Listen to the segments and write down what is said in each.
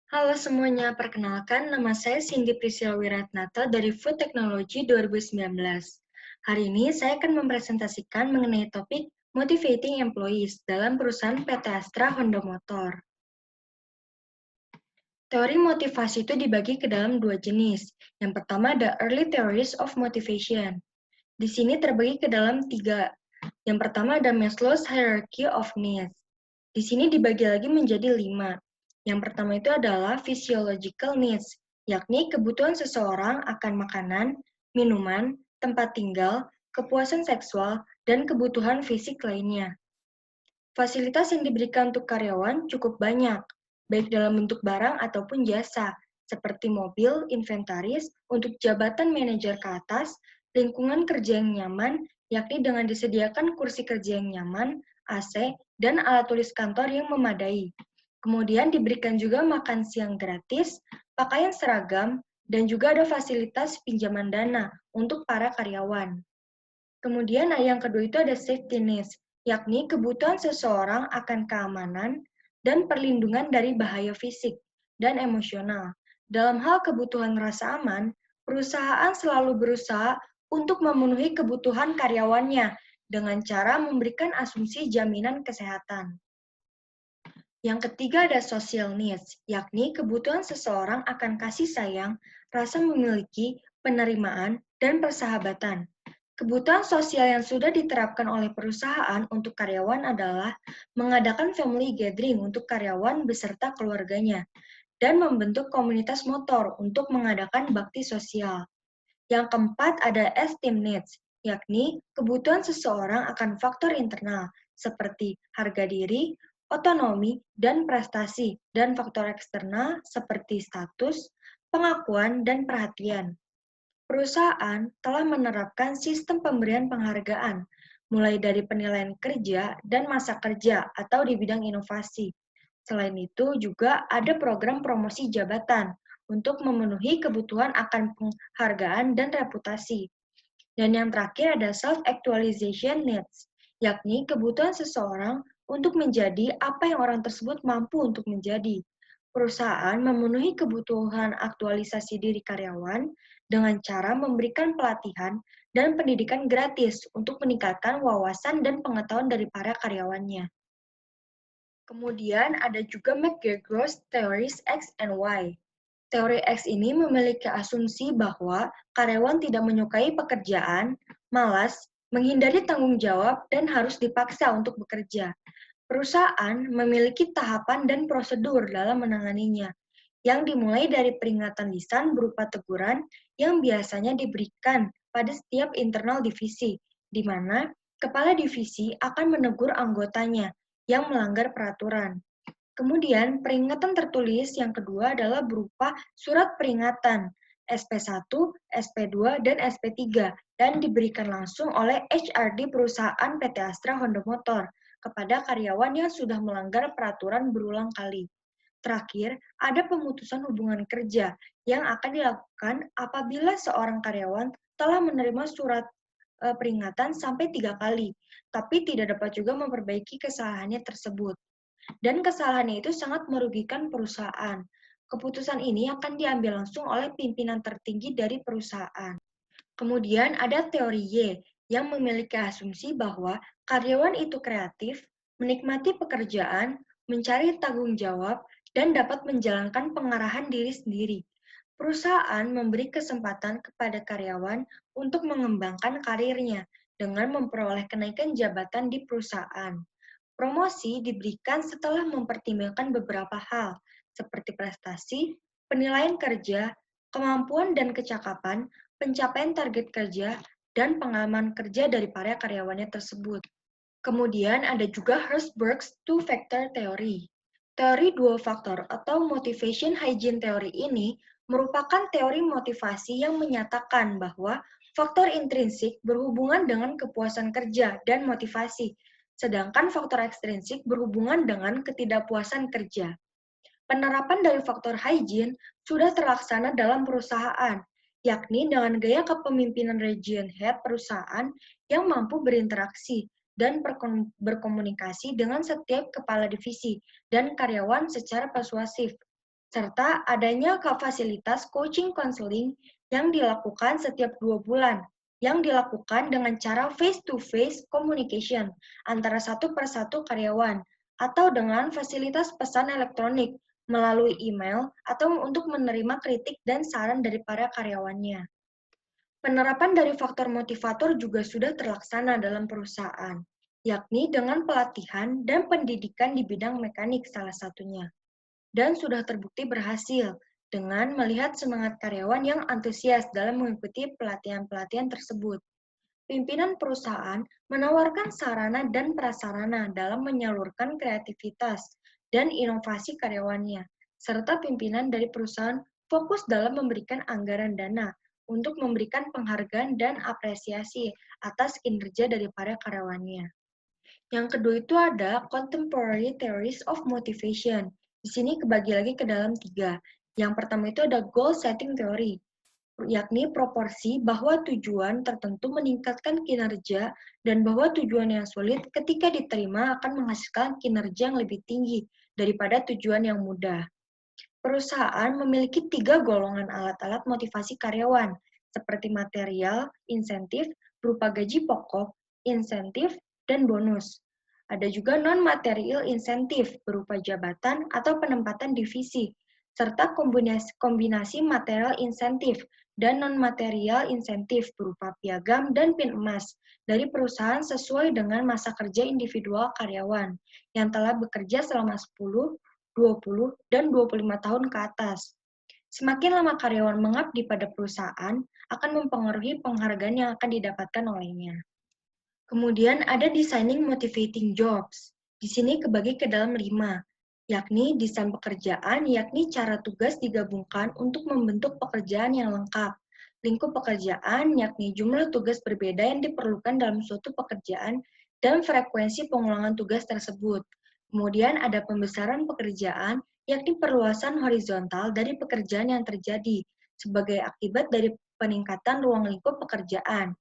Halo semuanya, perkenalkan nama saya Cindy Priscilla Wiratnata dari Food Technology 2019. Hari ini saya akan mempresentasikan mengenai topik Motivating Employees dalam perusahaan PT Astra Honda Motor. Teori motivasi itu dibagi ke dalam dua jenis. Yang pertama ada Early Theories of Motivation. Di sini terbagi ke dalam tiga. Yang pertama ada Maslow's Hierarchy of Needs. Di sini dibagi lagi menjadi 5. Yang pertama itu adalah physiological needs, yakni kebutuhan seseorang akan makanan, minuman, tempat tinggal, kepuasan seksual, dan kebutuhan fisik lainnya. Fasilitas yang diberikan untuk karyawan cukup banyak, baik dalam bentuk barang ataupun jasa, seperti mobil, inventaris, untuk jabatan manajer ke atas, lingkungan kerja yang nyaman, yakni dengan disediakan kursi kerja yang nyaman, AC, dan alat tulis kantor yang memadai. Kemudian diberikan juga makan siang gratis, pakaian seragam, dan juga ada fasilitas pinjaman dana untuk para karyawan. Kemudian yang kedua itu ada safety needs, yakni kebutuhan seseorang akan keamanan dan perlindungan dari bahaya fisik dan emosional. Dalam hal kebutuhan rasa aman, perusahaan selalu berusaha untuk memenuhi kebutuhan karyawannya dengan cara memberikan asumsi jaminan kesehatan. Yang ketiga ada social needs, yakni kebutuhan seseorang akan kasih sayang, rasa memiliki, penerimaan, dan persahabatan. Kebutuhan sosial yang sudah diterapkan oleh perusahaan untuk karyawan adalah mengadakan family gathering untuk karyawan beserta keluarganya, dan membentuk komunitas motor untuk mengadakan bakti sosial. Yang keempat ada esteem needs, yakni kebutuhan seseorang akan faktor internal, seperti harga diri, otonomi, dan prestasi, dan faktor eksternal seperti status, pengakuan, dan perhatian. Perusahaan telah menerapkan sistem pemberian penghargaan, mulai dari penilaian kerja dan masa kerja atau di bidang inovasi. Selain itu, juga ada program promosi jabatan untuk memenuhi kebutuhan akan penghargaan dan reputasi. Dan yang terakhir ada self-actualization needs, yakni kebutuhan seseorang untuk menjadi apa yang orang tersebut mampu untuk menjadi. Perusahaan memenuhi kebutuhan aktualisasi diri karyawan dengan cara memberikan pelatihan dan pendidikan gratis untuk meningkatkan wawasan dan pengetahuan dari para karyawannya. Kemudian ada juga McGregor's Theories X and Y. Teori X ini memiliki asumsi bahwa karyawan tidak menyukai pekerjaan, malas, menghindari tanggung jawab, dan harus dipaksa untuk bekerja. Perusahaan memiliki tahapan dan prosedur dalam menanganinya, yang dimulai dari peringatan lisan berupa teguran yang biasanya diberikan pada setiap internal divisi, di mana kepala divisi akan menegur anggotanya yang melanggar peraturan. Kemudian, peringatan tertulis yang kedua adalah berupa surat peringatan SP1, SP2, dan SP3 dan diberikan langsung oleh HRD perusahaan PT Astra Honda Motor kepada karyawan yang sudah melanggar peraturan berulang kali. Terakhir, ada pemutusan hubungan kerja yang akan dilakukan apabila seorang karyawan telah menerima surat peringatan sampai 3 kali, tapi tidak dapat juga memperbaiki kesalahannya tersebut. Dan kesalahannya itu sangat merugikan perusahaan. Keputusan ini akan diambil langsung oleh pimpinan tertinggi dari perusahaan. Kemudian ada teori Y yang memiliki asumsi bahwa karyawan itu kreatif, menikmati pekerjaan, mencari tanggung jawab, dan dapat menjalankan pengarahan diri sendiri. Perusahaan memberi kesempatan kepada karyawan untuk mengembangkan karirnya dengan memperoleh kenaikan jabatan di perusahaan. Promosi diberikan setelah mempertimbangkan beberapa hal, seperti prestasi, penilaian kerja, kemampuan dan kecakapan, pencapaian target kerja, dan pengalaman kerja dari para karyawannya tersebut. Kemudian ada juga Herzberg's Two-Factor Theory. Teori dua faktor atau Motivation Hygiene Theory ini merupakan teori motivasi yang menyatakan bahwa faktor intrinsik berhubungan dengan kepuasan kerja dan motivasi, sedangkan faktor ekstrinsik berhubungan dengan ketidakpuasan kerja. Penerapan dari faktor hygiene sudah terlaksana dalam perusahaan, yakni dengan gaya kepemimpinan region head perusahaan yang mampu berinteraksi dan berkomunikasi dengan setiap kepala divisi dan karyawan secara persuasif. serta adanya fasilitas coaching counseling yang dilakukan setiap 2 bulan, yang dilakukan dengan cara face-to-face communication antara satu persatu karyawan, atau dengan fasilitas pesan elektronik melalui email atau untuk menerima kritik dan saran dari para karyawannya. Penerapan dari faktor motivator juga sudah terlaksana dalam perusahaan, yakni dengan pelatihan dan pendidikan di bidang mekanik salah satunya. Dan sudah terbukti berhasil dengan melihat semangat karyawan yang antusias dalam mengikuti pelatihan-pelatihan tersebut. Pimpinan perusahaan menawarkan sarana dan prasarana dalam menyalurkan kreativitas dan inovasi karyawannya, serta pimpinan dari perusahaan fokus dalam memberikan anggaran dana untuk memberikan penghargaan dan apresiasi atas kinerja dari para karyawannya. Yang kedua itu ada Contemporary Theories of Motivation. Di sini kebagi lagi ke dalam 3. Yang pertama itu ada Goal Setting Theory, yakni proporsi bahwa tujuan tertentu meningkatkan kinerja dan bahwa tujuan yang sulit ketika diterima akan menghasilkan kinerja yang lebih tinggi daripada tujuan yang mudah. Perusahaan memiliki 3 golongan alat-alat motivasi karyawan, seperti material, insentif, berupa gaji pokok, insentif, dan bonus. Ada juga non-material insentif, berupa jabatan atau penempatan divisi, serta kombinasi material insentif dan non-material insentif, berupa piagam dan pin emas, dari perusahaan sesuai dengan masa kerja individual karyawan, yang telah bekerja selama 10, 20, dan 25 tahun ke atas. Semakin lama karyawan mengabdi pada perusahaan, akan mempengaruhi penghargaan yang akan didapatkan olehnya. Kemudian ada designing motivating jobs. Di sini kebagi ke dalam 5, yakni desain pekerjaan, yakni cara tugas digabungkan untuk membentuk pekerjaan yang lengkap. Lingkup pekerjaan, yakni jumlah tugas berbeda yang diperlukan dalam suatu pekerjaan dan frekuensi pengulangan tugas tersebut. Kemudian ada pembesaran pekerjaan, yakni perluasan horizontal dari pekerjaan yang terjadi sebagai akibat dari peningkatan ruang lingkup pekerjaan.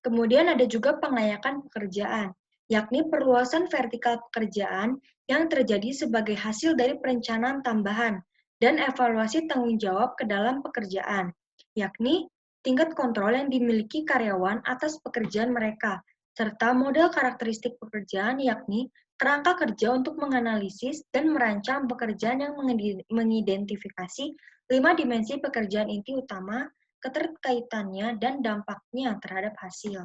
Kemudian ada juga pengayakan pekerjaan, yakni perluasan vertikal pekerjaan yang terjadi sebagai hasil dari perencanaan tambahan dan evaluasi tanggung jawab ke dalam pekerjaan, yakni tingkat kontrol yang dimiliki karyawan atas pekerjaan mereka, serta model karakteristik pekerjaan yakni kerangka kerja untuk menganalisis dan merancang pekerjaan yang mengidentifikasi 5 dimensi pekerjaan inti utama, keterkaitannya, dan dampaknya terhadap hasil.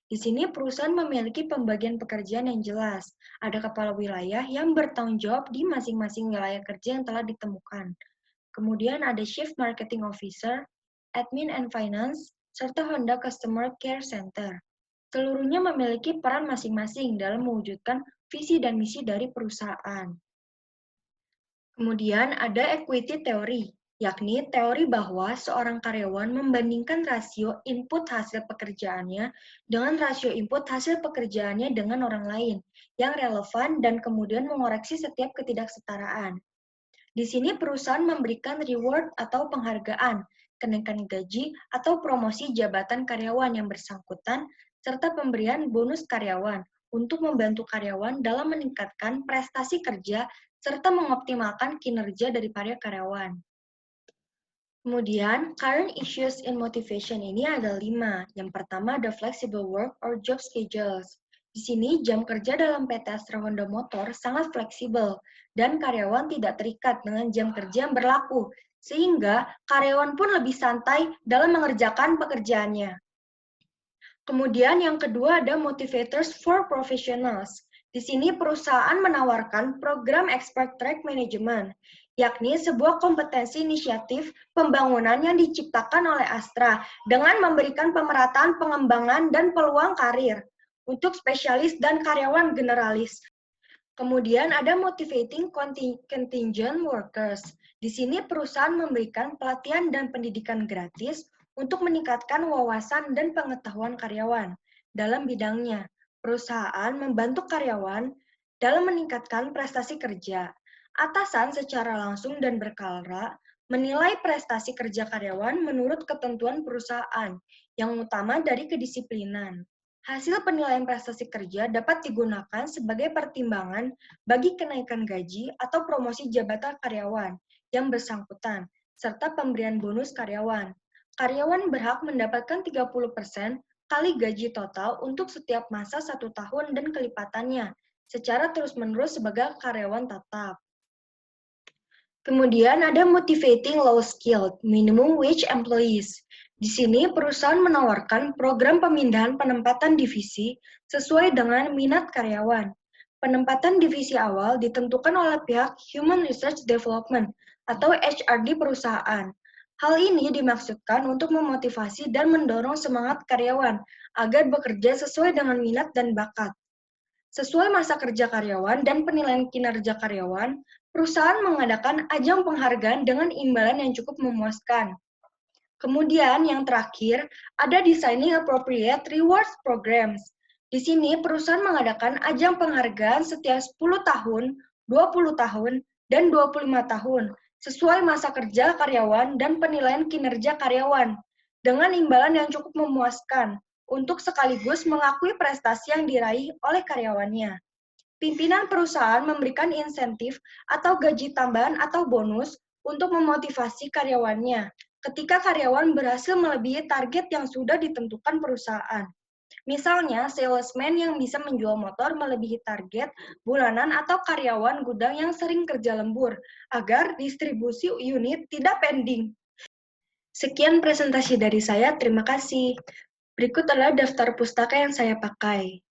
Di sini perusahaan memiliki pembagian pekerjaan yang jelas. Ada kepala wilayah yang bertanggung jawab di masing-masing wilayah kerja yang telah ditemukan. Kemudian ada Chief Marketing Officer, Admin and Finance, serta Honda Customer Care Center. Seluruhnya memiliki peran masing-masing dalam mewujudkan visi dan misi dari perusahaan. Kemudian ada equity theory, yakni teori bahwa seorang karyawan membandingkan rasio input hasil pekerjaannya dengan rasio input hasil pekerjaannya dengan orang lain yang relevan dan kemudian mengoreksi setiap ketidaksetaraan. Di sini perusahaan memberikan reward atau penghargaan, kenaikan gaji atau promosi jabatan karyawan yang bersangkutan, serta pemberian bonus karyawan untuk membantu karyawan dalam meningkatkan prestasi kerja serta mengoptimalkan kinerja dari para karyawan. Kemudian, current issues in motivation ini ada 5. Yang pertama ada flexible work or job schedules. Di sini, jam kerja dalam PT Astra Honda Motor sangat fleksibel dan karyawan tidak terikat dengan jam kerja yang berlaku, sehingga karyawan pun lebih santai dalam mengerjakan pekerjaannya. Kemudian yang kedua ada motivators for professionals. Di sini perusahaan menawarkan program expert track management, yakni sebuah kompetensi inisiatif pembangunan yang diciptakan oleh Astra dengan memberikan pemerataan pengembangan dan peluang karir untuk spesialis dan karyawan generalis. Kemudian ada motivating contingent workers. Di sini perusahaan memberikan pelatihan dan pendidikan gratis untuk meningkatkan wawasan dan pengetahuan karyawan dalam bidangnya. Perusahaan membantu karyawan dalam meningkatkan prestasi kerja. Atasan secara langsung dan berkala menilai prestasi kerja karyawan menurut ketentuan perusahaan, yang utama dari kedisiplinan. Hasil penilaian prestasi kerja dapat digunakan sebagai pertimbangan bagi kenaikan gaji atau promosi jabatan karyawan yang bersangkutan, serta pemberian bonus karyawan. Karyawan berhak mendapatkan 30% kali gaji total untuk setiap masa 1 tahun dan kelipatannya, secara terus-menerus sebagai karyawan tetap. Kemudian ada motivating low-skilled, minimum wage employees. Di sini perusahaan menawarkan program pemindahan penempatan divisi sesuai dengan minat karyawan. Penempatan divisi awal ditentukan oleh pihak Human Research Development atau HRD perusahaan. Hal ini dimaksudkan untuk memotivasi dan mendorong semangat karyawan agar bekerja sesuai dengan minat dan bakat. Sesuai masa kerja karyawan dan penilaian kinerja karyawan, perusahaan mengadakan ajang penghargaan dengan imbalan yang cukup memuaskan. Kemudian yang terakhir, ada Designing Appropriate Rewards Programs. Di sini perusahaan mengadakan ajang penghargaan setiap 10 tahun, 20 tahun, dan 25 tahun, sesuai masa kerja karyawan dan penilaian kinerja karyawan, dengan imbalan yang cukup memuaskan, untuk sekaligus mengakui prestasi yang diraih oleh karyawannya. Pimpinan perusahaan memberikan insentif atau gaji tambahan atau bonus untuk memotivasi karyawannya ketika karyawan berhasil melebihi target yang sudah ditentukan perusahaan. Misalnya, salesman yang bisa menjual motor melebihi target bulanan atau karyawan gudang yang sering kerja lembur agar distribusi unit tidak pending. Sekian presentasi dari saya, terima kasih. Berikut adalah daftar pustaka yang saya pakai.